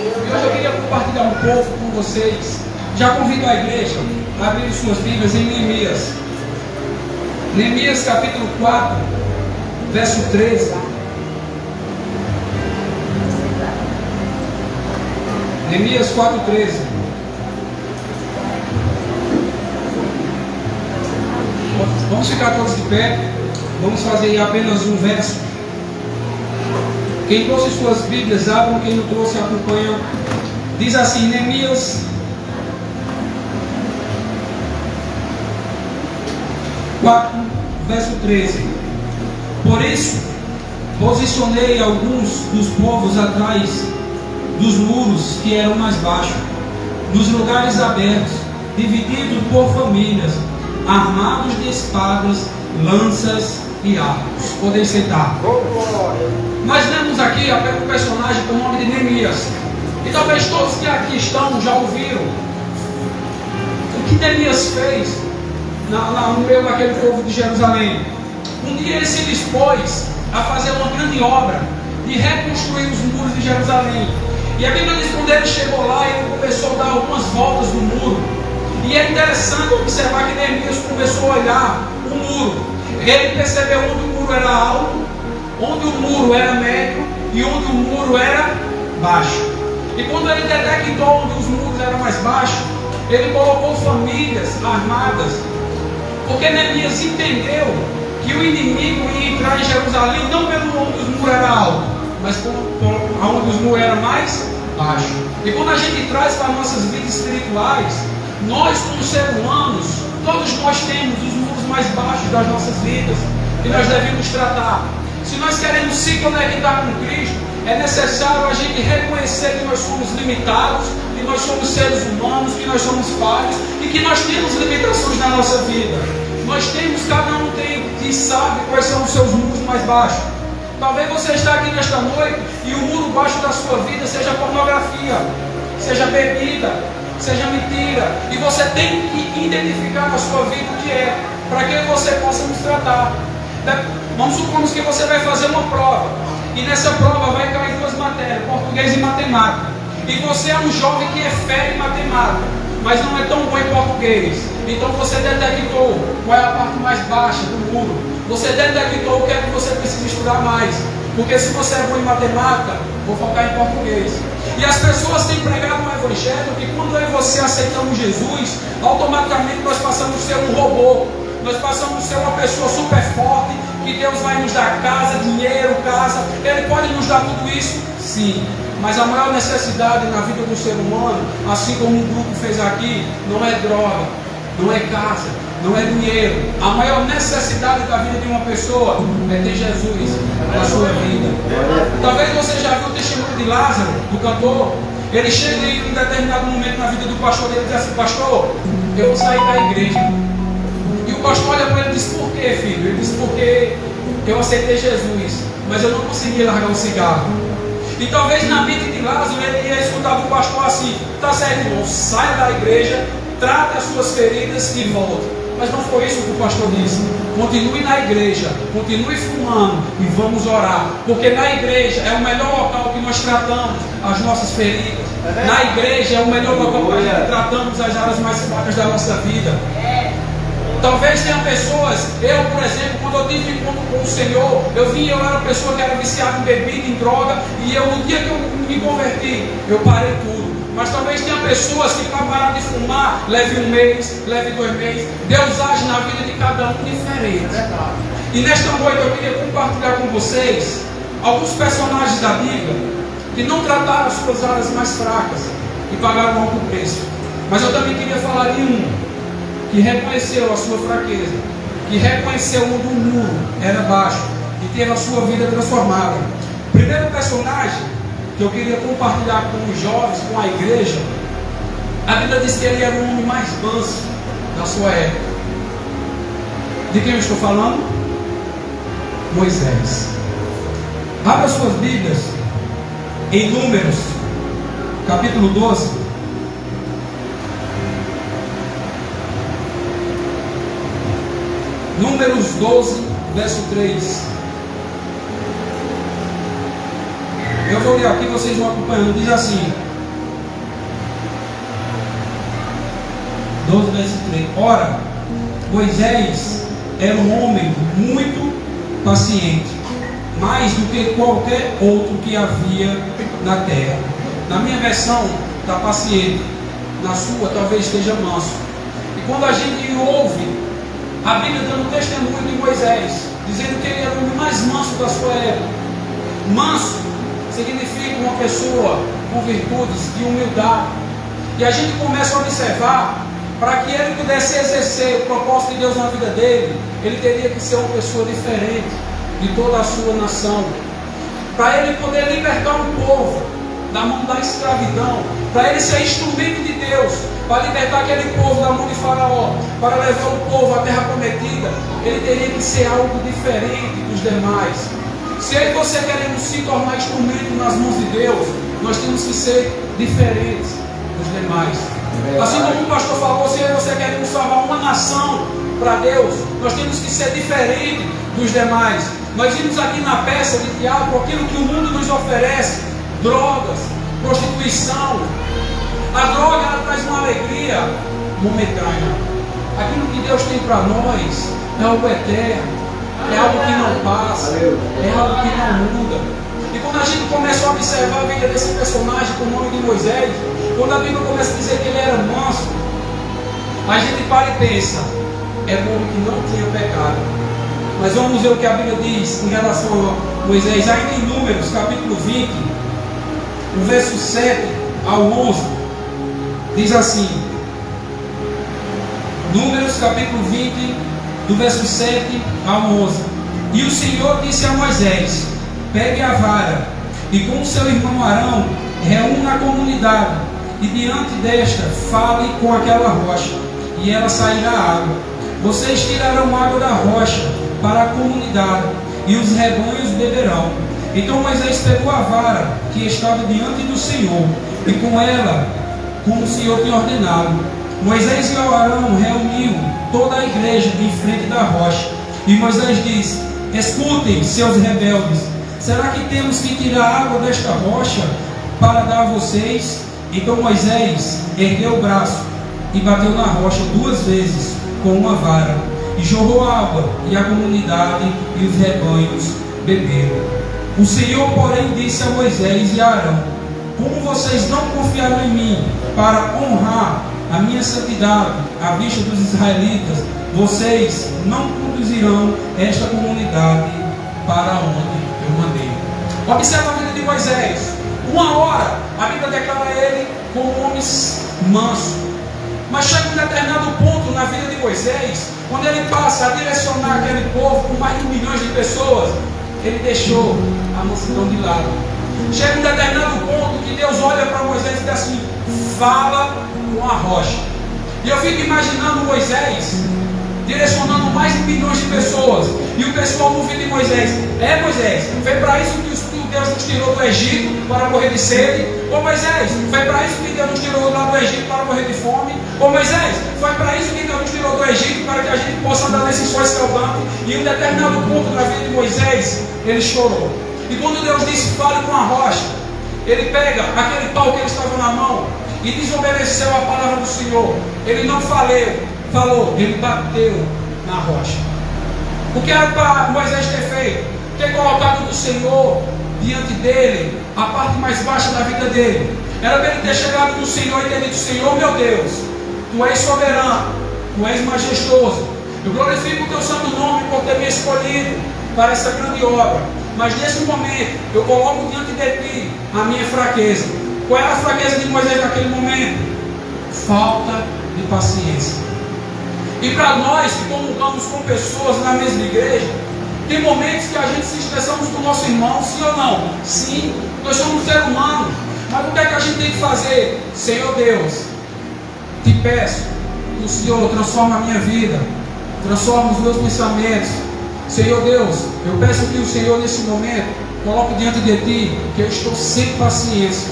E hoje eu queria compartilhar um pouco com vocês. Já convido a igreja a abrir suas Bíblias em Neemias. Neemias capítulo 4, verso 13. Neemias 4,13. Vamos ficar todos de pé. Vamos fazer apenas um verso. Quem trouxe suas Bíblias, abram. Quem não trouxe, acompanha. Diz assim, Neemias 4, verso 13. Por isso, posicionei alguns dos povos atrás dos muros que eram mais baixos, nos lugares abertos, divididos por famílias, armados de espadas, lanças e arcos. Podem sentar. Nós vemos aqui apenas um personagem com o nome de Neemias. E talvez todos que aqui estão já ouviram o que Neemias fez no meio daquele povo de Jerusalém. Um dia ele se dispôs a fazer uma grande obra de reconstruir os muros de Jerusalém. E a Bíblia diz que quando ele chegou lá, ele começou a dar algumas voltas no muro. E é interessante observar que Neemias começou a olhar o muro. Ele percebeu onde o muro era alto, onde o muro era médio e onde o muro era baixo. E quando ele detectou onde os muros eram mais baixos, ele colocou famílias armadas. Porque Neemias entendeu que o inimigo ia entrar em Jerusalém não pelo onde os muros eram altos, mas onde os muros eram mais baixos. E quando a gente traz para nossas vidas espirituais, nós como seres humanos, todos nós temos os muros mais baixos das nossas vidas, que nós devemos tratar. Se nós queremos se conectar com Cristo, é necessário a gente reconhecer que nós somos limitados, que nós somos seres humanos, que nós somos falhos e que nós temos limitações na nossa vida. Nós temos, cada um tem e sabe quais são os seus muros mais baixos. Talvez você está aqui nesta noite e o muro baixo da sua vida seja pornografia, seja bebida, seja mentira. E você tem que identificar na sua vida o que é, para que você possa nos tratar. Vamos supor que você vai fazer uma prova. E nessa prova vai cair duas matérias, português e matemática. E você é um jovem que é fera em matemática, mas não é tão bom em português. Então você detectou qual é a parte mais baixa do muro. Você detectou o que é que você precisa estudar mais. Porque se você é bom em matemática, vou focar em português. E as pessoas têm pregado no Evangelho que quando eu e você aceitamos Jesus, automaticamente nós passamos a ser um robô. Nós passamos a ser uma pessoa super forte, que Deus vai nos dar casa, dinheiro, casa. Ele pode nos dar tudo isso? Sim. Mas a maior necessidade na vida do ser humano, assim como o grupo fez aqui, não é droga, não é casa, não é dinheiro. A maior necessidade da vida de uma pessoa é ter Jesus na sua vida. Talvez você já viu o testemunho de Lázaro, do cantor. Ele chega em um determinado momento na vida do pastor e ele diz assim: pastor, eu vou sair da igreja. E o pastor olha para ele e diz: por quê, filho? Ele diz: porque eu aceitei Jesus, mas eu não consegui largar o cigarro. E talvez na mente de Lázaro ele ia escutar do pastor assim: tá certo, irmão, sai da igreja, trate as suas feridas e volte. Mas não foi isso que o pastor disse. Continue na igreja, continue fumando e vamos orar. Porque na igreja é o melhor local que nós tratamos as nossas feridas. Na igreja é o melhor local que nós tratamos as áreas mais fracas da nossa vida. Talvez tenha pessoas, eu por exemplo, quando eu tive encontro com o Senhor, eu era uma pessoa que era viciada em bebida, em droga, e no dia que eu me converti, eu parei tudo. Mas talvez tenha pessoas que para parar de fumar, leve 1 mês, leve 2 meses. Deus age na vida de cada um diferente. E nesta noite eu queria compartilhar com vocês alguns personagens da Bíblia que não trataram as suas áreas mais fracas e pagaram alto preço. Mas eu também queria falar de um que reconheceu a sua fraqueza, que reconheceu onde o muro era baixo e teve a sua vida transformada. O primeiro personagem que eu queria compartilhar com os jovens, com a igreja, a Bíblia diz que ele era o homem mais manso da sua época. De quem eu estou falando? Moisés. Abra suas Bíblias em Números, capítulo 12. Números 12, verso 3. Eu vou ler aqui, vocês vão acompanhando. Diz assim: 12, verso 3. Ora, Moisés era um homem muito paciente, mais do que qualquer outro que havia na terra. Na minha versão está paciente, na sua talvez esteja manso. E quando a gente ouve a Bíblia dando testemunho de Moisés, dizendo que ele era o homem mais manso da sua época. Manso significa uma pessoa com virtudes de humildade. E a gente começa a observar, para que ele pudesse exercer o propósito de Deus na vida dele, ele teria que ser uma pessoa diferente de toda a sua nação. Para ele poder libertar um povo da mão da escravidão, para ele ser instrumento de Deus, para libertar aquele povo da mão de Faraó, para levar o povo à terra prometida, ele teria que ser algo diferente dos demais. Se eu e você queremos se tornar instrumento nas mãos de Deus, nós temos que ser diferentes dos demais. Assim como o pastor falou, se eu e você queremos salvar uma nação para Deus, nós temos que ser diferente dos demais. Nós vimos aqui na peça de teatro aquilo que o mundo nos oferece: drogas, prostituição. A droga, ela traz uma alegria momentânea. Aquilo que Deus tem para nós é algo eterno, é algo que não passa, é algo que não muda. E quando a gente começa a observar a vida desse personagem com o nome de Moisés, quando a Bíblia começa a dizer que ele era manso, a gente para e pensa: é um homem que não tinha pecado. Mas vamos ver o que a Bíblia diz em relação a Moisés, ainda em Números, capítulo 20, o verso 7 ao 11, diz assim: Números, capítulo 20, do verso 7 ao 11. E o Senhor disse a Moisés: pegue a vara, e com o seu irmão Arão reúna a comunidade, e diante desta fale com aquela rocha, e ela sairá água. Vocês tirarão água da rocha para a comunidade, e os rebanhos beberão. Então Moisés pegou a vara que estava diante do Senhor, e com ela, como o Senhor tinha ordenado, Moisés e Arão reuniu toda a igreja em frente da rocha. E Moisés disse: escutem, seus rebeldes, será que temos que tirar água desta rocha para dar a vocês? Então Moisés ergueu o braço e bateu na rocha 2 vezes com uma vara, e jorrou água, e a comunidade e os rebanhos beberam. O Senhor, porém, disse a Moisés e a Arão: como vocês não confiaram em mim para honrar a minha santidade à vista dos israelitas, vocês não conduzirão esta comunidade para onde eu mandei. Observa a vida de Moisés. Uma hora a Bíblia declara ele como um homem manso, mas chega um determinado ponto na vida de Moisés, quando ele passa a direcionar aquele povo com mais de 1 milhão de pessoas, ele deixou a mansidão de lado. Chega um determinado ponto que Deus olha para Moisés e diz assim: fala com a rocha. E eu fico imaginando Moisés direcionando mais de milhões de pessoas, e o pessoal ouvindo de Moisés: é, Moisés, foi para isso que Deus nos tirou do Egito, para morrer de sede? Ô Moisés, foi para isso que Deus nos tirou lá do Egito, para morrer de fome? Ô Moisés, foi para isso que Deus nos tirou do Egito, para que a gente possa andar nesse sol escaldante? E em um determinado ponto na vida de Moisés, ele chorou. E quando Deus disse: fale com a rocha, ele pega aquele pau que ele estava na mão e desobedeceu a palavra do Senhor. Ele não falou, ele bateu na rocha. O que era para Moisés ter feito? Ter colocado do Senhor diante dele a parte mais baixa da vida dele. Era para ele ter chegado no Senhor e ter dito: Senhor meu Deus, Tu és soberano, Tu és majestoso, eu glorifico o Teu santo nome por ter me escolhido para essa grande obra. Mas nesse momento eu coloco diante de Ti a minha fraqueza. Qual era a fraqueza de Moisés naquele momento? Falta de paciência. E para nós que comungamos com pessoas na mesma igreja, tem momentos que a gente se estressamos com o nosso irmão, sim ou não? Sim, nós somos seres humanos. Mas o que é que a gente tem que fazer? Senhor Deus, te peço que o Senhor transforme a minha vida, transforme os meus pensamentos. Senhor Deus, eu peço que o Senhor nesse momento coloque diante de Ti que eu estou sem paciência,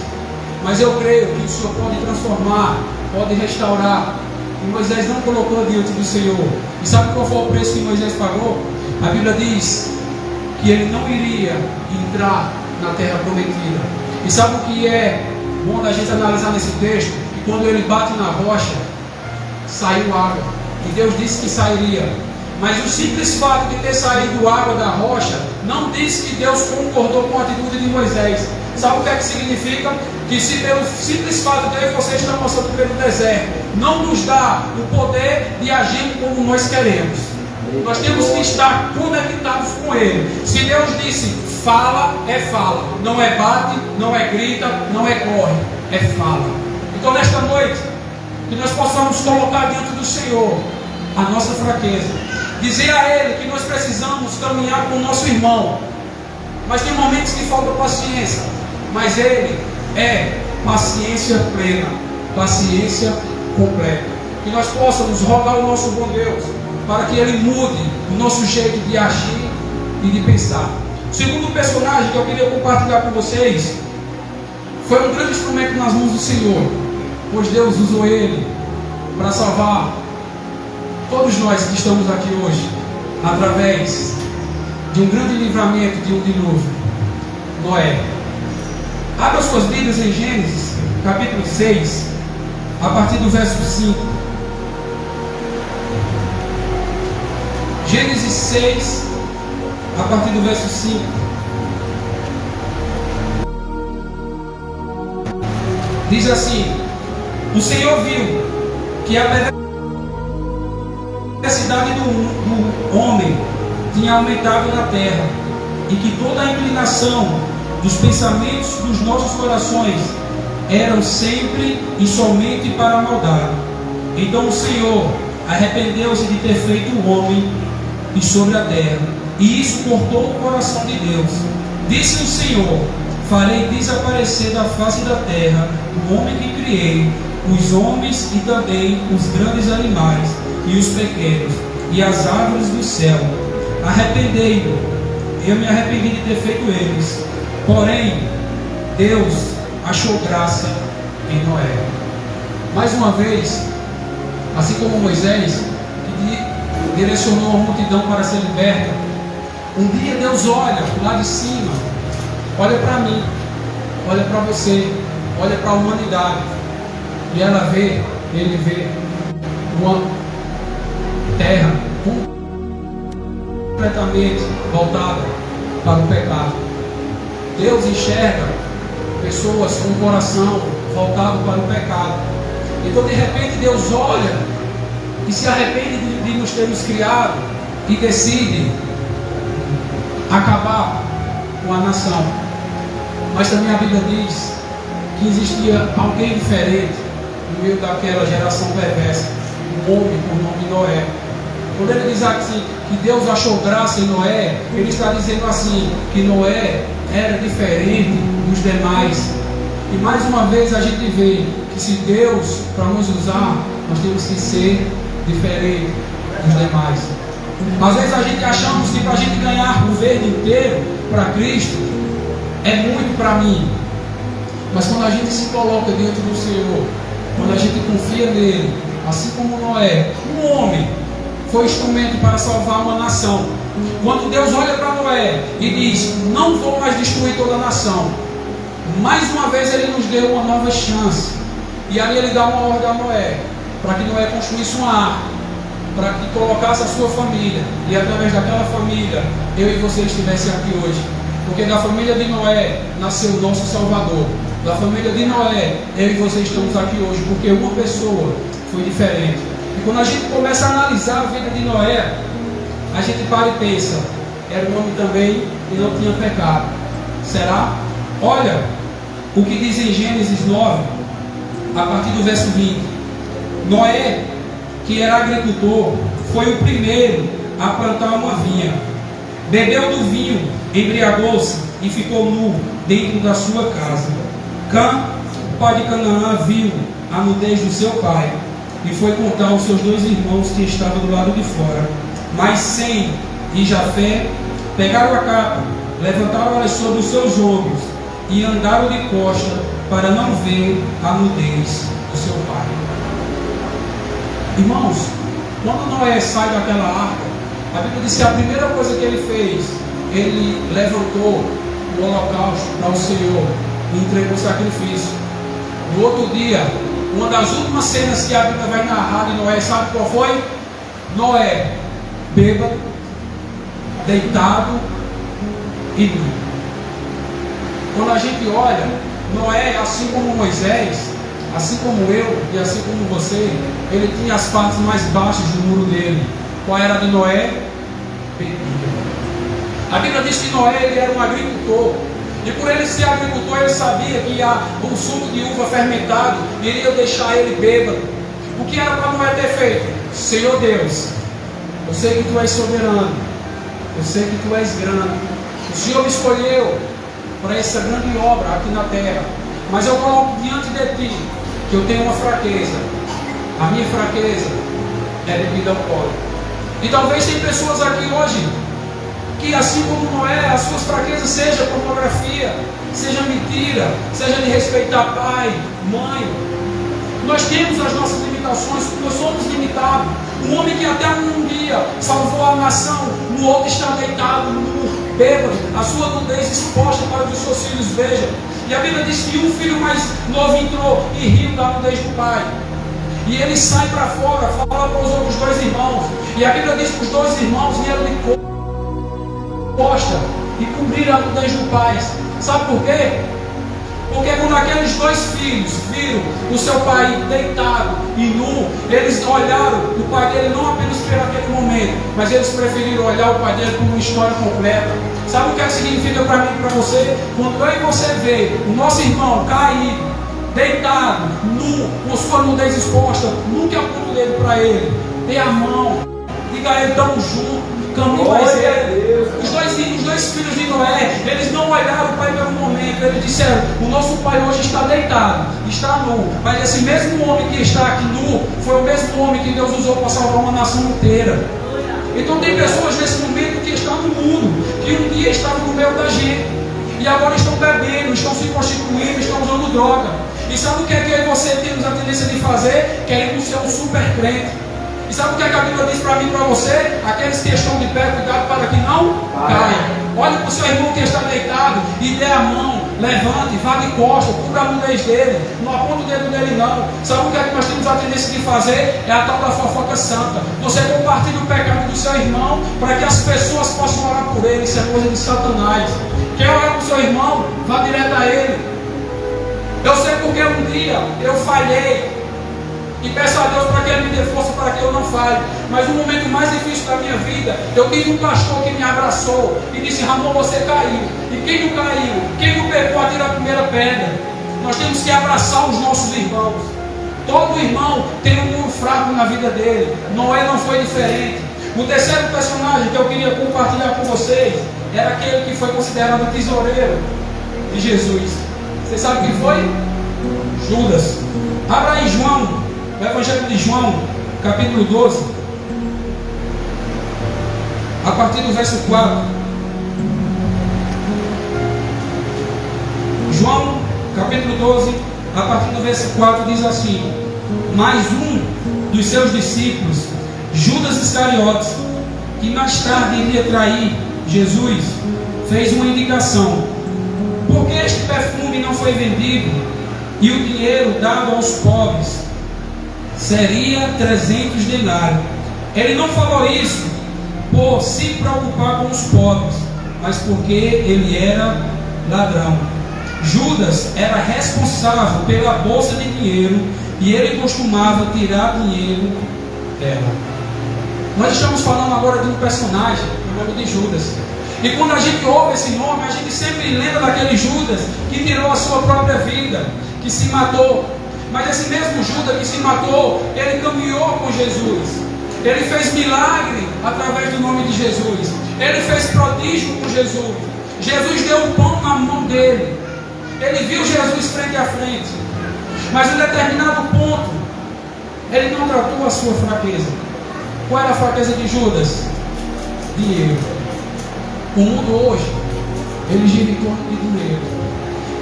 mas eu creio que o Senhor pode transformar, pode restaurar. E Moisés não colocou diante do Senhor. E sabe qual foi o preço que Moisés pagou? A Bíblia diz que ele não iria entrar na terra prometida. E sabe o que é bom da gente analisar nesse texto? Que quando ele bate na rocha, saiu água. E Deus disse que sairia. Mas o simples fato de ter saído água da rocha não diz que Deus concordou com a atitude de Moisés. Sabe o que é que significa? Que se pelo simples fato de eu e você estar passando pelo deserto, não nos dá o poder de agir como nós queremos. Nós temos que estar conectados com Ele. Se Deus disse fala, é fala. Não é bate, não é grita, não é corre, é fala. Então nesta noite, que nós possamos colocar diante do Senhor a nossa fraqueza. Dizer a Ele que nós precisamos caminhar com o nosso irmão. Mas tem momentos que falta paciência. Mas Ele é paciência plena, paciência completa. Que nós possamos rogar ao nosso bom Deus para que Ele mude o nosso jeito de agir e de pensar. O segundo personagem que eu queria compartilhar com vocês foi um grande instrumento nas mãos do Senhor, pois Deus usou ele para salvar todos nós que estamos aqui hoje, através de um grande livramento de um dilúvio, Noé. Abra suas Bíblias em Gênesis, capítulo 6, a partir do verso 5. Gênesis 6, a partir do verso 5. Diz assim: o Senhor viu que a perversidade do homem tinha aumentado na terra, e que toda a inclinação dos pensamentos dos nossos corações eram sempre e somente para a maldade. Então o Senhor arrependeu-se de ter feito o homem e sobre a terra, e isso cortou o coração de Deus. Disse o Senhor: farei desaparecer da face da terra o homem que criei, os homens e também os grandes animais, e os pequenos, e as árvores do céu. Arrependei-me, eu me arrependi de ter feito eles. Porém, Deus achou graça em Noé. Mais uma vez, assim como Moisés, que direcionou a multidão para ser liberta, um dia Deus olha lá de cima, olha para mim, olha para você, olha para a humanidade, e ele vê uma terra completamente voltada para o pecado. Deus enxerga pessoas com o coração voltado para o pecado. Então de repente Deus olha e se arrepende de nos termos criado e decide acabar com a nação. Mas também a Bíblia diz que existia alguém diferente no meio daquela geração perversa, um homem por nome Noé. Quando ele diz assim que Deus achou graça em Noé, ele está dizendo assim que Noé era diferente dos demais. E mais uma vez a gente vê que se Deus, para nos usar, nós temos que ser diferente dos demais. Às vezes a gente achamos que para a gente ganhar o verde inteiro para Cristo é muito para mim. Mas quando a gente se coloca diante do Senhor, quando a gente confia nele, assim como Noé, um homem foi instrumento para salvar uma nação. Quando Deus olha para Noé e diz: não vou mais destruir toda a nação, mais uma vez Ele nos deu uma nova chance. E ali Ele dá uma ordem a Noé, para que Noé construísse uma arca, para que colocasse a sua família, e através daquela família eu e você estivessem aqui hoje. Porque da família de Noé nasceu o nosso Salvador. Da família de Noé eu e você estamos aqui hoje, porque uma pessoa foi diferente. E quando a gente começa a analisar a vida de Noé, a gente para e pensa: era um homem também e não tinha pecado. Será? Olha o que diz em Gênesis 9, a partir do verso 20. Noé, que era agricultor, foi o primeiro a plantar uma vinha. Bebeu do vinho, embriagou-se e ficou nu dentro da sua casa. Cã, o pai de Canaã, viu a nudez do seu pai e foi contar aos seus dois irmãos que estavam do lado de fora. Mas Sem e Jafé pegaram a capa, levantaram-a sobre os seus ombros e andaram de costa para não ver a nudez do seu pai. Irmãos, quando Noé sai daquela arca, a Bíblia diz que a primeira coisa que ele fez, ele levantou o holocausto para o Senhor e entregou o sacrifício. No outro dia, Uma das últimas cenas que a Bíblia vai narrar de Noé, sabe qual foi? Noé, bêbado, deitado e nu. Quando a gente olha, Noé, assim como Moisés, assim como eu e assim como você, ele tinha as partes mais baixas do muro dele. Qual era a de Noé? Bebida. A Bíblia diz que Noé ele era um agricultor. E por ele ser agricultor, ele sabia que o suco de uva fermentado iria deixar ele bêbado. O que era para Noé ter feito? Senhor Deus, eu sei que Tu és soberano, eu sei que Tu és grande. O Senhor me escolheu para essa grande obra aqui na terra. Mas eu coloco diante de Ti que eu tenho uma fraqueza. A minha fraqueza é bebida alcoólica. E talvez tem pessoas aqui hoje que, assim como Noé, as suas fraquezas seja pornografia, seja mentira, seja de respeitar pai, mãe. Nós temos as nossas limitações, nós somos limitados. Um homem que até um dia salvou a nação, no outro está deitado, nu, bêbado, a sua nudez exposta para que os seus filhos vejam. E a Bíblia diz que um filho mais novo entrou e riu da nudez do pai. E ele sai para fora, fala para os outros dois irmãos. E a Bíblia diz que os dois irmãos vieram de costa e cobriram a nudez do pai. Sabe por quê? Porque quando aqueles dois filhos viram o seu pai deitado e nu, eles olharam o pai dele não apenas por aquele momento, mas eles preferiram olhar o pai dele como uma história completa. Sabe o que significa para mim e para você? Quando eu e você vê o nosso irmão caído, deitado, nu, com sua nudez exposta, nunca aponta o dedo para ele, dê a mão, diga a ele, estamos juntos. Os dois filhos de Noé, eles não olharam o pai pelo momento, eles disseram, o nosso pai hoje está deitado, está nu, mas esse mesmo homem que está aqui nu, foi o mesmo homem que Deus usou para salvar uma nação inteira. Então tem pessoas nesse momento que estão no mundo, que um dia estavam no meio da gente, e agora estão bebendo, estão se prostituindo, estão usando droga. E sabe o que é que eu e você temos a tendência de fazer? Queremos ser um super crente. E sabe o que a Bíblia diz para mim e para você? Aqueles que estão de pé, cuidado para que não caiam. Olhe para o seu irmão que está deitado e dê a mão, levante, vá de costas, cubra a nudez dele, não aponta o dedo dele não. Sabe o que nós temos a tendência de fazer? É a tal da fofoca santa. Você compartilha o pecado do seu irmão para que as pessoas possam orar por ele. Isso é coisa de Satanás. Quer orar para o seu irmão? Vá direto a ele. Eu sei porque um dia eu falhei. E peço a Deus para que Ele me dê força para que eu não falhe. Mas no momento mais difícil da minha vida, eu tive um pastor que me abraçou e disse, Ramon, você caiu. E quem não caiu, quem não pecou, atira a primeira pedra. Nós temos que abraçar os nossos irmãos. Todo irmão tem um muro fraco na vida dele. Noé não foi diferente. O terceiro personagem que eu queria compartilhar com vocês era aquele que foi considerado tesoureiro de Jesus. Você sabe quem foi? Judas. Abra aí João. O Evangelho de João, capítulo 12, a partir do verso 4. João, capítulo 12, a partir do verso 4, diz assim: mais um dos seus discípulos, Judas Iscariotes, que mais tarde iria trair Jesus, fez uma indicação: por que este perfume não foi vendido e o dinheiro dado aos pobres? Seria 300 denários. Ele não falou isso por se preocupar com os pobres, mas porque ele era ladrão. Judas era responsável pela bolsa de dinheiro e ele costumava tirar dinheiro dela. Nós estamos falando agora de um personagem, o nome de Judas. E quando a gente ouve esse nome, a gente sempre lembra daquele Judas que tirou a sua própria vida, que se matou. Mas esse mesmo Judas que se matou, ele caminhou com Jesus. Ele fez milagre através do nome de Jesus. Ele fez prodígio com Jesus. Jesus deu o pão na mão dele. Ele viu Jesus frente a frente. Mas em determinado ponto, ele não tratou a sua fraqueza. Qual era a fraqueza de Judas? Dinheiro. O mundo hoje, ele gira em torno de dinheiro.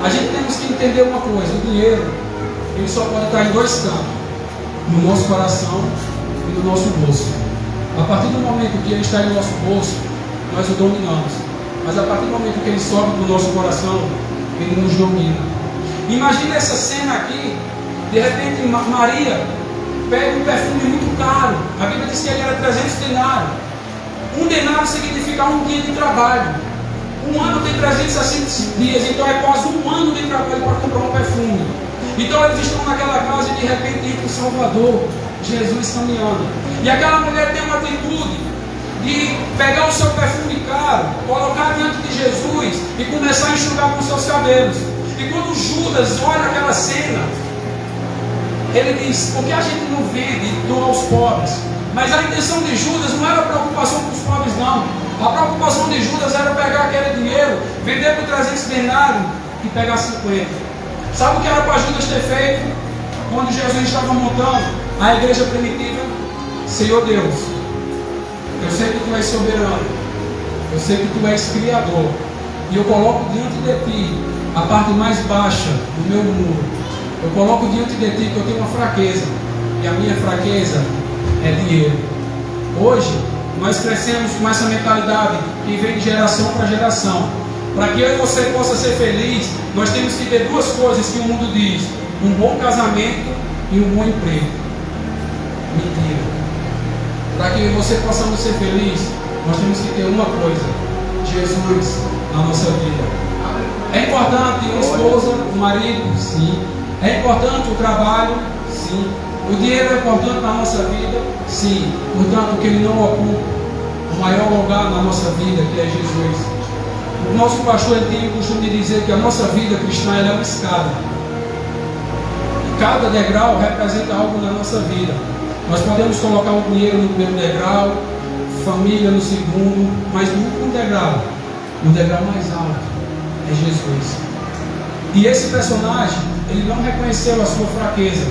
A gente temos que entender uma coisa: o dinheiro, ele só pode estar em dois campos, no nosso coração e no nosso bolso. A partir do momento que ele está em nosso bolso, nós o dominamos. Mas a partir do momento que ele sobe para o nosso coração, ele nos domina. Imagina essa cena aqui, De repente, Maria pega um perfume muito caro. A Bíblia diz que ele era 300 denários. Um denário significa um dia de trabalho. Um ano tem 360 dias, então é quase um ano de trabalho para comprar um perfume. Então eles estão naquela casa e de repente entra o Salvador, Jesus caminhando. E aquela mulher tem uma atitude de pegar o seu perfume caro, colocar diante de Jesus e começar a enxugar com seus cabelos. E quando Judas olha aquela cena, ele diz: por que a gente não vende e doa aos pobres? Mas a intenção de Judas não era preocupação com os pobres, não. A preocupação de Judas era pegar aquele dinheiro, vender por 300 denários e pegar 50. Sabe o que era para Judas ter feito quando Jesus estava montando a igreja primitiva? Senhor Deus, eu sei que Tu és soberano, eu sei que Tu és criador, e eu coloco diante de Ti a parte mais baixa do meu muro. Eu coloco diante de Ti que eu tenho uma fraqueza, e a minha fraqueza é dinheiro. Hoje nós crescemos com essa mentalidade que vem de geração para geração. Para que eu e você possa ser feliz, nós temos que ter duas coisas que o mundo diz: um bom casamento e um bom emprego. Mentira. Para que eu e você possamos ser felizes, nós temos que ter uma coisa: Jesus na nossa vida. É importante uma esposa, um marido? Sim. É importante o trabalho? Sim. O dinheiro é importante na nossa vida? Sim. Portanto, que ele não ocupa o maior lugar na nossa vida, que é Jesus. O nosso pastor ele tem o costume de dizer que a nossa vida cristã ela é uma escada. E cada degrau representa algo na nossa vida. Nós podemos colocar o dinheiro no primeiro degrau, família no segundo, mas no último degrau, o degrau mais alto, é Jesus. E esse personagem, ele não reconheceu a sua fraqueza.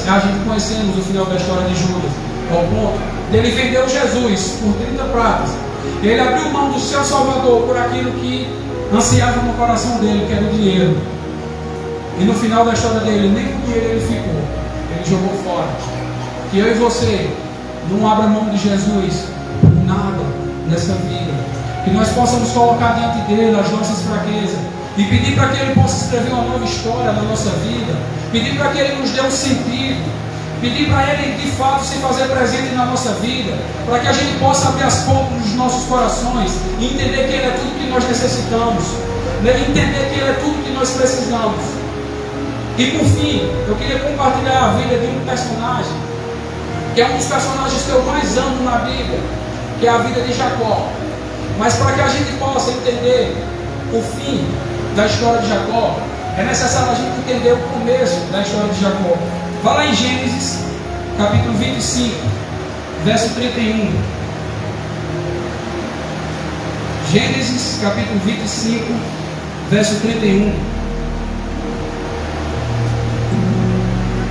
A gente conhecemos o final da história de Judas, ao ponto dele vendeu Jesus por 30 pratas. Ele abriu mão do seu Salvador por aquilo que ansiava no coração dele, que era o dinheiro. E no final da história dele, nem com dinheiro ele ficou, ele jogou fora. Que eu e você não abra mão de Jesus por nada nessa vida. Que nós possamos colocar diante dele as nossas fraquezas e pedir para que ele possa escrever uma nova história na nossa vida. Pedir para que ele nos dê um sentido. Pedir para ele de fato se fazer presente na nossa vida, para que a gente possa abrir as portas dos nossos corações e entender que ele é tudo que nós necessitamos, entender que ele é tudo que nós precisamos. E por fim, eu queria compartilhar a vida de um personagem, que é um dos personagens que eu mais amo na Bíblia, que é a vida de Jacó. Mas para que a gente possa entender o fim da história de Jacó, é necessário a gente entender o começo da história de Jacó. Vá lá em Gênesis, capítulo 25, verso 31. Gênesis, capítulo 25, verso 31.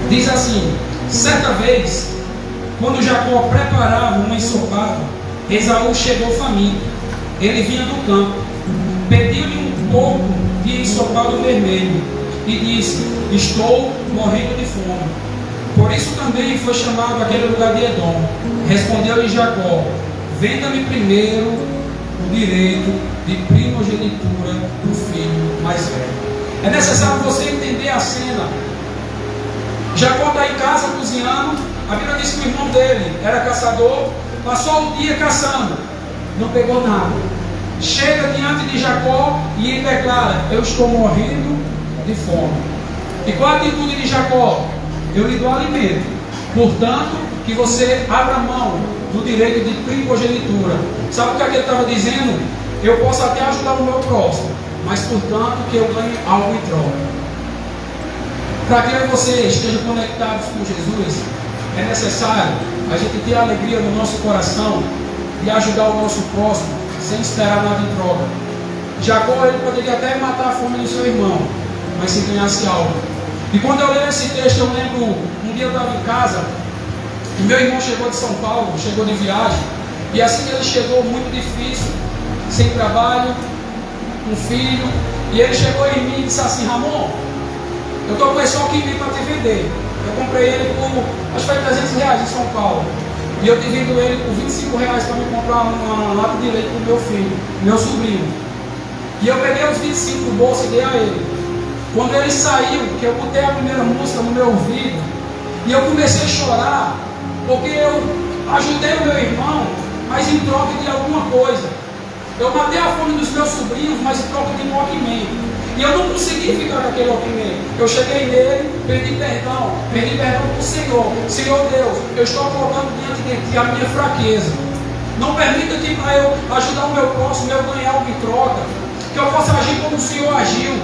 Diz assim: certa vez, quando Jacó preparava um ensopado, Esaú chegou faminto. Ele vinha do campo, pediu-lhe um pouco de ensopado vermelho e disse: estou morrendo de fome. Por isso também foi chamado aquele lugar de Edom. Respondeu-lhe Jacó: venda-me primeiro o direito de primogenitura do filho mais velho. É necessário você entender a cena. Jacó está em casa cozinhando. A Bíblia diz que o irmão dele era caçador, passou o dia caçando, não pegou nada. Chega diante de Jacó e ele declara: eu estou morrendo de fome. E qual a atitude de Jacó? Eu lhe dou alimento, portanto que você abra mão do direito de primogenitura. Sabe o que ele estava dizendo? Eu posso até ajudar o meu próximo, mas portanto que eu ganhe algo em troca. Para que eu e você estejam conectados com Jesus, é necessário a gente ter a alegria no nosso coração de ajudar o nosso próximo sem esperar nada em troca. Jacó ele poderia até matar a fome do seu irmão, mas se ganhasse algo. E quando eu leio esse texto, eu lembro, um dia eu estava em casa, e meu irmão chegou de São Paulo, chegou de viagem, e assim que ele chegou, muito difícil, sem trabalho, um filho, e ele chegou em mim e disse assim: Ramon, eu estou com esse aqui para te vender. Eu comprei ele por, acho que foi R$300 em São Paulo, e eu divido ele por R$25 para me comprar uma lata de leite para o meu filho, meu sobrinho. E eu peguei os 25 do bolso e dei a ele. Quando ele saiu, que eu botei a primeira música no meu ouvido, e eu comecei a chorar, porque eu ajudei o meu irmão, mas em troca de alguma coisa. Eu matei a fome dos meus sobrinhos, mas em troca de um Walkman. E eu não consegui ficar com aquele Walkman. Eu cheguei nele, pedi perdão para o Senhor. Senhor Deus, eu estou colocando diante de ti a minha fraqueza. Não permita que para eu ajudar o meu próximo, eu ganhar algo em troca. Que eu possa agir como o Senhor agiu.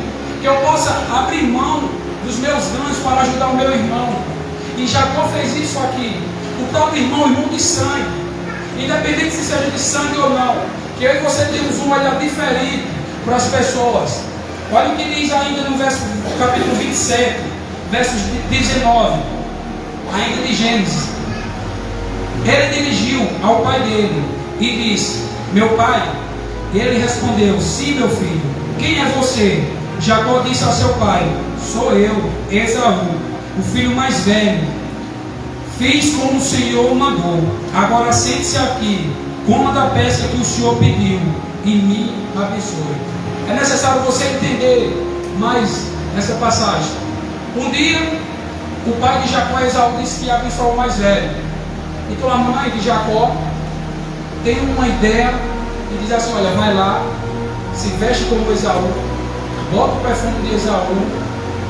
Que eu possa abrir mão dos meus ganhos para ajudar o meu irmão. E Jacó fez isso aqui. O próprio irmão de sangue. Independente se seja de sangue ou não. Que eu e você temos um olhar diferente para as pessoas. Olha o que diz ainda no capítulo 27, versos 19, ainda de Gênesis. Ele dirigiu ao pai dele e disse: meu pai. E ele respondeu: sim, meu filho. Quem é você? Jacó disse ao seu pai: sou eu, Esaú, o filho mais velho. Fiz como o Senhor mandou. Agora sente-se aqui, coma da pesca que o Senhor pediu e me abençoe. É necessário você entender mais essa passagem. Um dia, o pai de Jacó, Esaú, disse que ia abençoar o mais velho. Então a mãe de Jacó tem uma ideia e diz assim: olha, vai lá, se veste como Esaú, bota o perfume de Esaú,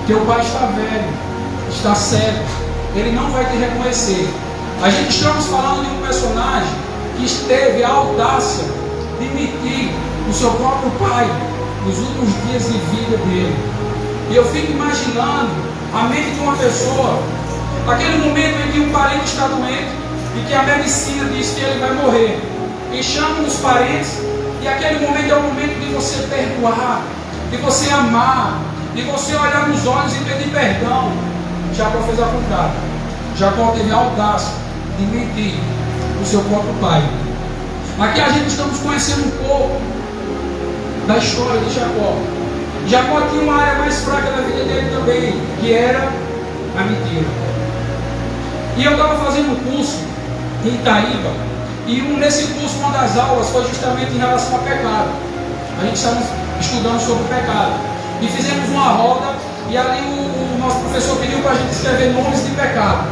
que o pai está velho, está cego, ele não vai te reconhecer. A gente estamos falando de um personagem que teve a audácia de mentir o seu próprio pai nos últimos dias de vida dele. E eu fico imaginando a mente de uma pessoa, aquele momento em que um parente está doente e que a medicina diz que ele vai morrer, e chama os parentes, e aquele momento é o momento de você perdoar, de você amar, de você olhar nos olhos e pedir perdão. Jacó fez ao contrário. Jacó teve a audácia de mentir o seu próprio pai. Aqui a gente estamos conhecendo um pouco da história de Jacó. Jacó tinha uma área mais fraca da vida dele também, que era a mentira. E eu estava fazendo um curso em Itaíba, e nesse curso, uma das aulas foi justamente em relação ao pecado. A gente estava estudando sobre o pecado. E fizemos uma roda, e ali o nosso professor pediu para a gente escrever nomes de pecado.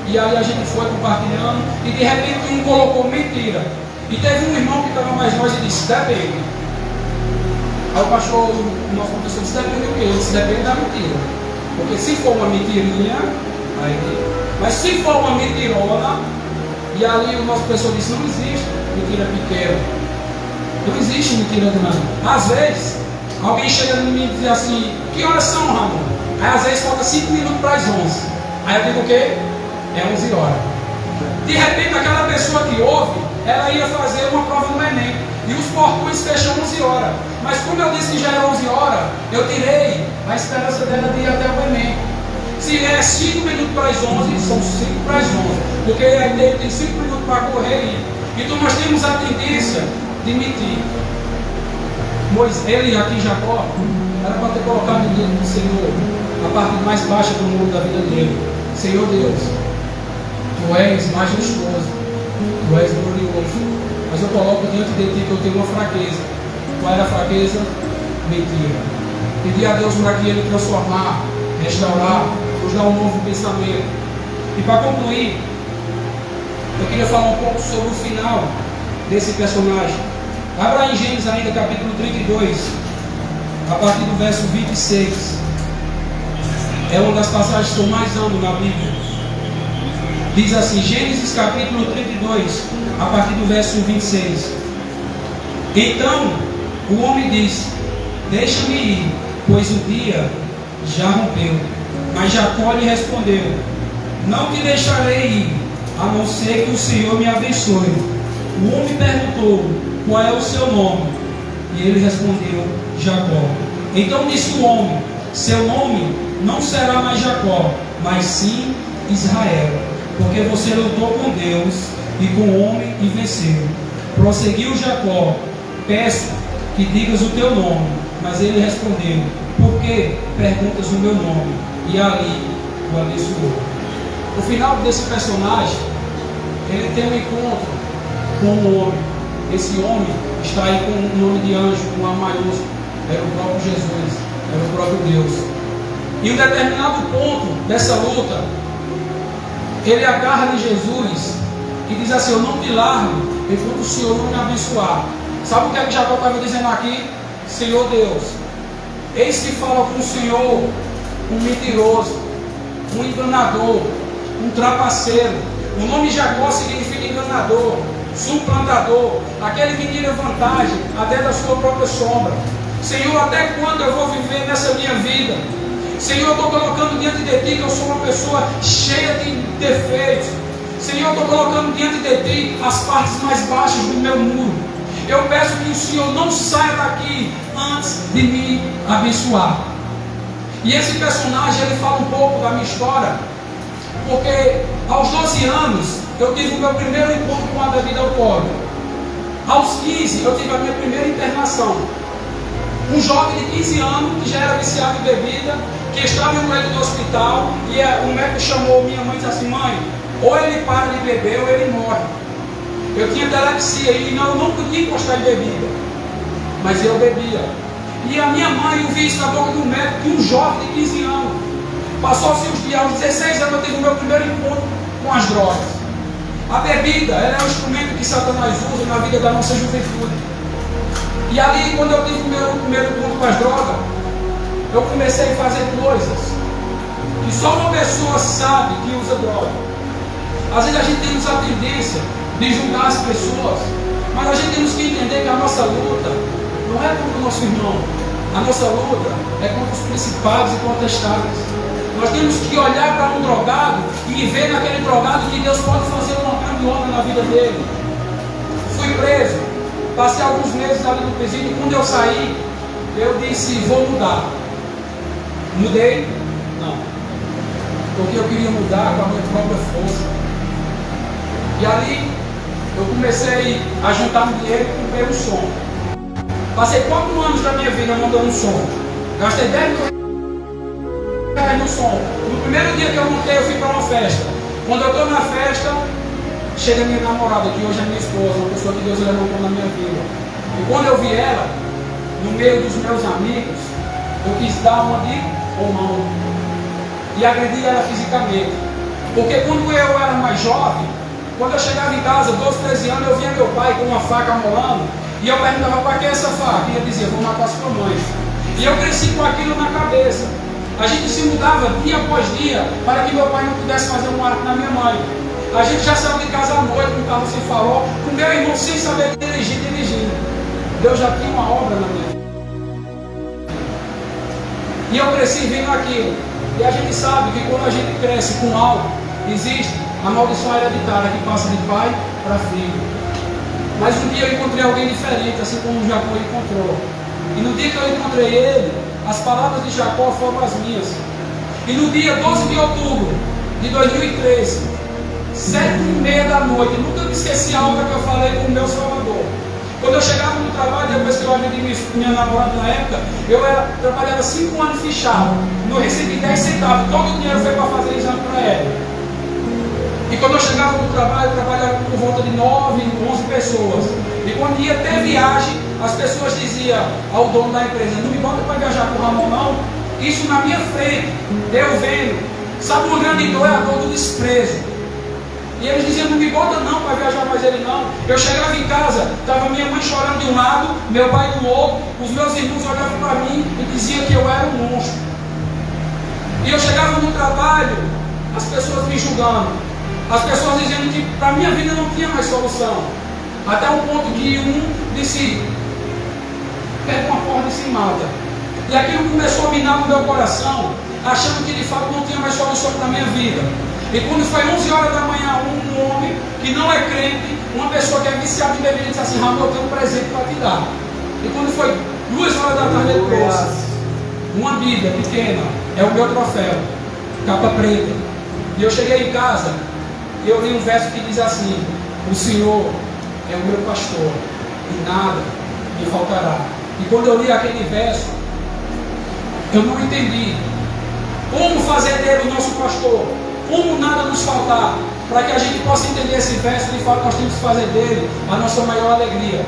E aí a gente foi compartilhando, e de repente um colocou mentira. E teve um irmão que estava mais longe e disse: depende. Aí o pastor, o nosso professor disse: depende do quê? Ele disse: depende da mentira. Porque se for uma mentirinha, aí, mas se for uma mentirona, e ali o nosso professor disse: não existe mentira pequena, não existe mentira grande. Às vezes, alguém chega em mim e diz assim: que horas são, Ramon? Aí às vezes falta 5 minutos para as 11. Aí eu digo o quê? É 11 horas. De repente, aquela pessoa que ouve, ela ia fazer uma prova no Enem, e os portões fecham 11 horas. Mas como eu disse que já era 11 horas, eu tirei a esperança dela de ir até o Enem. Se é 5 minutos para as 11, são 5 para as 11, porque ele tem 5 minutos para correr e ir. Então nós temos a tendência de mentir. Ele aqui, Jacó, era para ter colocado diante do Senhor a parte mais baixa do mundo da vida dele. Senhor Deus, Tu és majestoso, Tu és glorioso, mas eu coloco diante de Ti que eu tenho uma fraqueza. Qual era a fraqueza? Mentira. Pedir a Deus para que Ele transformar, restaurar, nos dar um novo pensamento. E para concluir, eu queria falar um pouco sobre o final desse personagem. Abra em Gênesis ainda, capítulo 32, a partir do verso 26. É uma das passagens que eu mais amo na Bíblia. Diz assim, Gênesis capítulo 32, a partir do verso 26. Então o homem disse: deixa-me ir, pois o dia já rompeu. Mas Jacó lhe respondeu: não te deixarei ir, a não ser que o Senhor me abençoe. O homem perguntou: qual é o seu nome? E ele respondeu: Jacó. Então disse o homem: seu nome não será mais Jacó, mas sim Israel, porque você lutou com Deus e com o homem e venceu. Prosseguiu Jacó: peço que digas o teu nome. Mas ele respondeu: por que perguntas o meu nome? E ali o abençoou. O final desse personagem, ele tem um encontro com um homem. Esse homem está aí com o nome de anjo, com um A maiúsculo. Era o próprio Jesus, era o próprio Deus. Em um determinado ponto dessa luta, ele agarra de Jesus e diz assim: eu não te largo enquanto o Senhor não me abençoar. Sabe o que é que Jacó estava dizendo aqui? Senhor Deus, eis que fala com o Senhor um mentiroso, um enganador, um trapaceiro. O nome Jacó significa enganador, suplantador, aquele que tira vantagem até da sua própria sombra. Senhor, até quando eu vou viver nessa minha vida? Senhor, eu estou colocando diante de Ti que eu sou uma pessoa cheia de defeitos. Senhor, eu estou colocando diante de Ti as partes mais baixas do meu muro. Eu peço que o Senhor não saia daqui antes de me abençoar. E esse personagem, ele fala um pouco da minha história, porque aos 12 anos eu tive o meu primeiro encontro com a bebida alcoólica. Aos 15 eu tive a minha primeira internação. Um jovem de 15 anos que já era viciado em bebida, que estava no leito do hospital, e o médico chamou minha mãe e disse assim: mãe, ou ele para de beber ou ele morre. Eu tinha epilepsia e eu não podia encostar em bebida, mas eu bebia. E a minha mãe ouviu isso na boca do médico, de um jovem de 15 anos. Passou-se os dias, aos 16 anos eu tive o meu primeiro encontro com as drogas. A bebida, ela é um instrumento que Satanás usa na vida da nossa juventude. E ali, quando eu tive o meu primeiro encontro com as drogas, eu comecei a fazer coisas que só uma pessoa sabe que usa droga. Às vezes a gente tem a tendência de julgar as pessoas, mas a gente temos que entender que a nossa luta não é contra o nosso irmão. A nossa luta é contra os principados e potestades. Nós temos que olhar para um drogado e ver naquele drogado que Deus pode fazer uma grande obra na vida dele. Fui preso, passei alguns meses ali no presídio. Quando eu saí, eu disse: vou mudar. Mudei? Não. Porque eu queria mudar com a minha própria força. E ali eu comecei a juntar um dinheiro e comprei um som. Passei 4 anos da minha vida montando um som. Gastei 10 mil reais no som. No primeiro dia que eu montei, eu fui para uma festa. Quando eu estou na festa, chega minha namorada, que hoje é minha esposa, uma pessoa que Deus levantou na minha vida. E quando eu vi ela, no meio dos meus amigos, eu quis dar uma de mão e agredi ela fisicamente. Porque quando eu era mais jovem, quando eu chegava em casa, 12, 13 anos, eu via meu pai com uma faca amolando, e eu perguntava: para que essa faca? E ele dizia: vou matar sua mãe. E eu cresci com aquilo na cabeça. A gente se mudava dia após dia para que meu pai não pudesse fazer um ato na minha mãe. A gente já saiu de casa à noite com o carro sem farol, com meu irmão sem saber dirigir, dirigindo. Deus já tinha uma obra na minha vida. E eu cresci vendo aquilo. E a gente sabe que quando a gente cresce com algo, existe a maldição hereditária que passa de pai para filho. Mas um dia eu encontrei alguém diferente, assim como o Jacó encontrou. E no dia que eu encontrei ele, as palavras de Jacó foram as minhas. E no dia 12 de outubro de 2013, 7h30 da noite, nunca me esqueci a hora que eu falei com o meu Salvador. Quando eu chegava no trabalho, depois que eu aprendi minha namorada na época, eu trabalhava 5 anos fichado. Não recebi 10 centavos, todo o dinheiro foi para fazer exame para ela. E quando eu chegava no trabalho, eu trabalhava por volta de 9, 11 pessoas. E quando ia ter viagem, as pessoas diziam ao dono da empresa: não me bota para viajar com o Ramon não. Isso na minha frente, eu vendo. Sabe, uma grande dor é a dor do desprezo. E eles diziam: não me bota não para viajar mais ele não. Eu chegava em casa, estava minha mãe chorando de um lado, meu pai do outro, os meus irmãos olhavam para mim e diziam que eu era um monstro. E eu chegava no trabalho, as pessoas me julgando. As pessoas dizendo que para a minha vida não tinha mais solução. Até o ponto que um disse: pega uma corda e se mata. E aquilo começou a minar no meu coração, achando que de fato não tinha mais solução para a minha vida. E quando foi 11 horas da manhã, um homem que não é crente, uma pessoa que é viciada em bebida, disse assim: Ramon, eu tenho um presente para te dar. E quando foi 2 horas da tarde, ele trouxe uma Bíblia pequena, é o meu troféu, capa preta. E eu cheguei em casa, e eu li um verso que diz assim: o Senhor é o meu pastor, e nada me faltará. E quando eu li aquele verso, eu não entendi como fazer dele o nosso pastor, como nada nos faltar, para que a gente possa entender esse verso. De fato, nós temos que fazer dele a nossa maior alegria.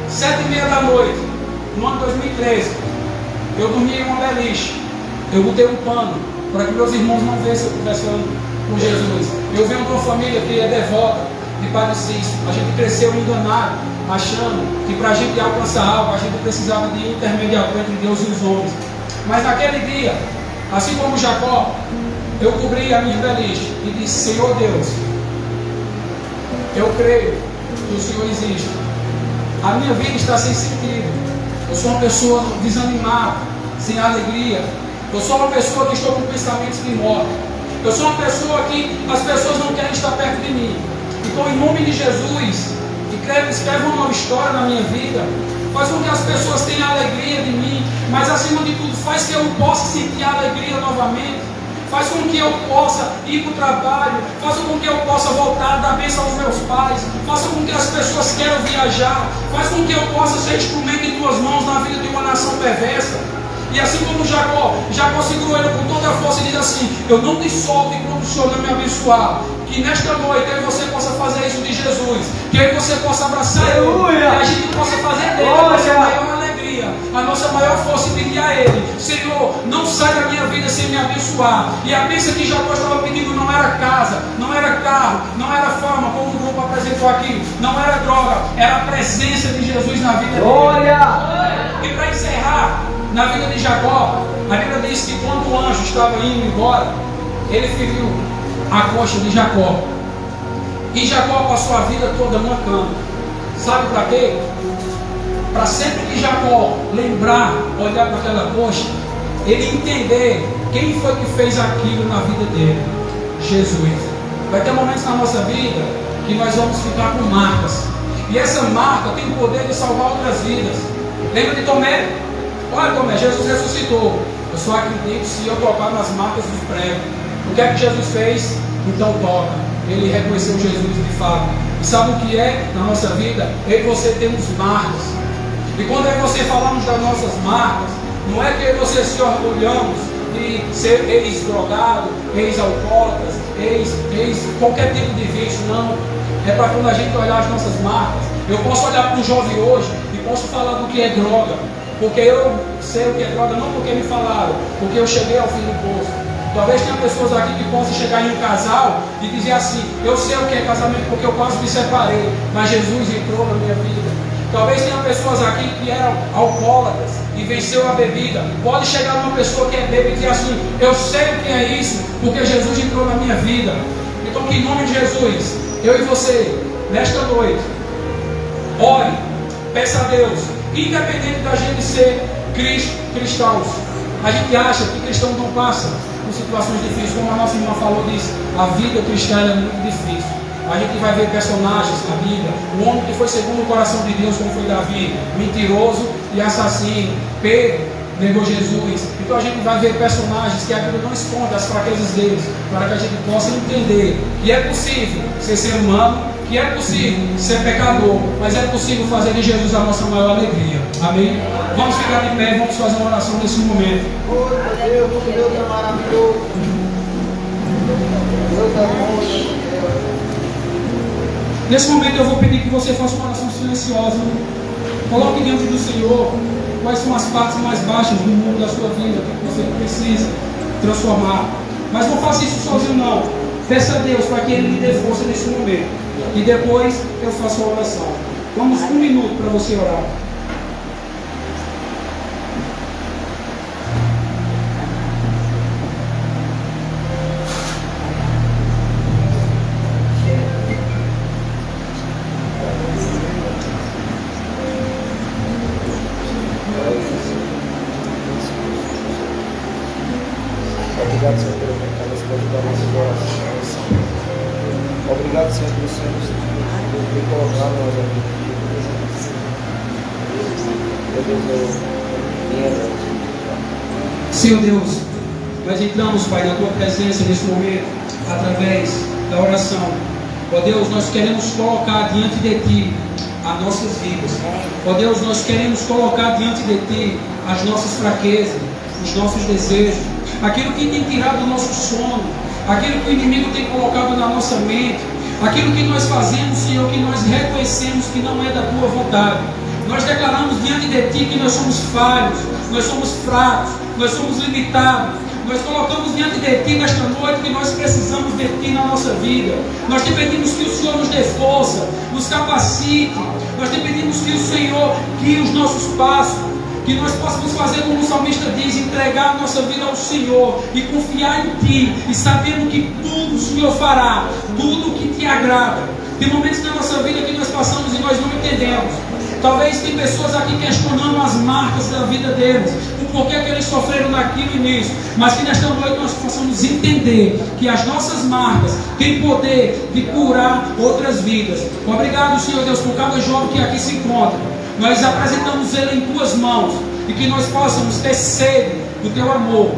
7h30 da noite, no ano 2013, eu dormi em uma beliche. Eu botei um pano para que meus irmãos não vissem eu conversando com Jesus. Eu venho de uma família que é devota de Padre Cícero. A gente cresceu enganado, achando que para a gente alcançar algo, a gente precisava de intermediador entre Deus e os homens. Mas naquele dia, assim como Jacó, eu cobri a minha velhice e disse: Senhor Deus, eu creio que o Senhor existe. A minha vida está sem sentido. Eu sou uma pessoa desanimada, sem alegria. Eu sou uma pessoa que estou com pensamentos de morte. Eu sou uma pessoa que as pessoas não querem estar perto de mim. Então, em nome de Jesus, escreve uma nova história na minha vida. Faz com que as pessoas tenham alegria de mim. Mas, acima de tudo, faz que eu possa sentir alegria novamente. Faz com que eu possa ir para o trabalho. Faz com que eu possa voltar a dar bênção aos meus pais. Faz com que as pessoas queiram viajar. Faz com que eu possa ser instrumento em tuas mãos na vida de uma nação perversa. E assim como Jacó segurou ele com toda a força e diz assim: eu não te solto enquanto o Senhor não me abençoar. Que nesta noite eu e você possa fazer isso de Jesus. Que eu e você possa abraçar Ele. Que a gente possa fazer dele a nossa maior alegria, a nossa maior força, e pedir a Ele: Senhor, não sai da minha vida sem me abençoar. E a bênção que Jacó estava pedindo não era casa, não era carro, não era fama, como o grupo apresentou aqui, não era droga, era a presença de Jesus na vida dele. E para encerrar, na vida de Jacó, a Bíblia diz que quando o anjo estava indo embora, ele feriu a coxa de Jacó. E Jacó passou a vida toda mancando. Sabe para quê? Para sempre que Jacó lembrar, olhar para aquela coxa, ele entender quem foi que fez aquilo na vida dele: Jesus. Vai ter momentos na nossa vida que nós vamos ficar com marcas. E essa marca tem o poder de salvar outras vidas. Lembra de Tomé? Olha, Tomé, Jesus ressuscitou. Eu só acredito se eu tocar nas marcas dos pregos. O que é que Jesus fez? Então toca. Ele reconheceu Jesus de fato. E sabe o que é na nossa vida? Eu e você temos marcas. E quando eu e você falamos das nossas marcas, não é que eu e você se orgulhamos de ser ex-drogado, ex-alcoólatras, qualquer tipo de vício, não. É para quando a gente olhar as nossas marcas. Eu posso olhar para um jovem hoje e posso falar do que é droga. Porque eu sei o que é droga, não porque me falaram, porque eu cheguei ao fim do poço. Talvez tenha pessoas aqui que possam chegar em um casal e dizer assim: eu sei o que é casamento porque eu quase me separei, mas Jesus entrou na minha vida. Talvez tenha pessoas aqui que eram alcoólatras e venceu a bebida. Pode chegar uma pessoa que é bêbada e dizer assim: eu sei o que é isso porque Jesus entrou na minha vida. Então, que em nome de Jesus, eu e você, nesta noite, ore, peça a Deus. Independente da gente ser cristãos, a gente acha que cristão não passa por situações difíceis. Como a nossa irmã falou, disse: a vida cristã é muito difícil. A gente vai ver personagens na Bíblia: o homem que foi segundo o coração de Deus, como foi Davi, mentiroso e assassino. Pedro negou Jesus. Então a gente vai ver personagens que a Bíblia não esconde as fraquezas deles, para que a gente possa entender que é possível ser humano, que é possível ser pecador, mas é possível fazer de Jesus a nossa maior alegria. Amém? Vamos ficar de pé e vamos fazer uma oração nesse momento. Deus é maravilhoso. Deus é bom. Nesse momento eu vou pedir que você faça uma oração silenciosa. Coloque diante do Senhor quais são as partes mais baixas do mundo da sua vida que você precisa transformar. Mas não faça isso sozinho, não. Peça a Deus para que Ele lhe dê força nesse momento. E depois eu faço a oração. Vamos 1 minuto para você orar. Obrigado, Senhor, pelo mercado das portas da nossa orações. Obrigado, Senhor, pelo Senhor nos ter colocado nós aqui. Meu Deus, Senhor Deus, nós entramos, Pai, na Tua presença nesse momento, através da oração. Ó Deus, nós queremos colocar diante de Ti as nossas vidas. Ó Deus, nós queremos colocar diante de Ti as nossas fraquezas, os nossos desejos, aquilo que tem tirado o nosso sono, aquilo que o inimigo tem colocado na nossa mente, aquilo que nós fazemos, Senhor, que nós reconhecemos que não é da Tua vontade. Nós declaramos diante de Ti que nós somos falhos, nós somos fracos, nós somos limitados. Nós colocamos diante de Ti nesta noite que nós precisamos de Ti na nossa vida. Nós te pedimos que o Senhor nos dê força, nos capacite. Nós te pedimos que o Senhor guie os nossos passos, que nós possamos fazer como o salmista diz, entregar a nossa vida ao Senhor e confiar em Ti, e sabendo que tudo o Senhor fará, tudo o que Te agrada. Tem momentos na nossa vida que nós passamos e nós não entendemos. Talvez tem pessoas aqui questionando as marcas da vida deles, o porquê que eles sofreram naquilo e nisso, mas que nesta noite nós possamos entender que as nossas marcas têm poder de curar outras vidas. Obrigado, Senhor Deus, por cada jovem que aqui se encontra. Nós apresentamos ele em Tuas mãos e que nós possamos ter sede do Teu amor,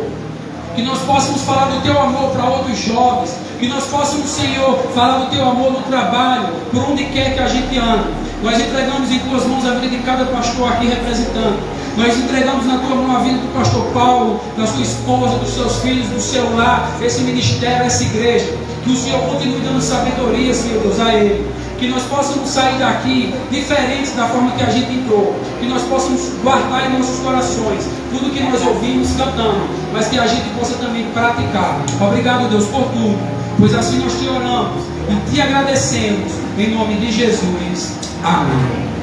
que nós possamos falar do Teu amor para outros jovens, que nós possamos, Senhor, falar do Teu amor no trabalho, por onde quer que a gente ande. Nós entregamos em Tuas mãos a vida de cada pastor aqui representando. Nós entregamos na Tua mão a vida do pastor Paulo, da sua esposa, dos seus filhos, do seu lar, esse ministério, essa igreja. Que o Senhor continue dando sabedoria, Senhor Deus, a ele. Que nós possamos sair daqui diferentes da forma que a gente entrou. Que nós possamos guardar em nossos corações tudo que nós ouvimos cantando, mas que a gente possa também praticar. Obrigado, Deus, por tudo, pois assim nós te oramos e te agradecemos, em nome de Jesus. Amém.